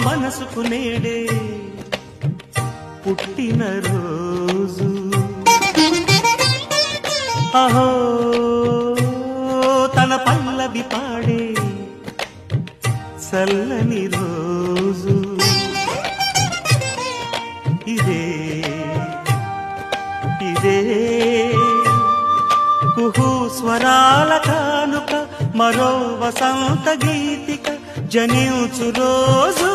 మనసుకు నేడే పుట్టిన రోజు అహో తన పల్లవి పాడే చల్లని రోజు ఇదే ఇదే కుహూ స్వరాల కానుక మరో వసంత గీతిక జనించు రోజు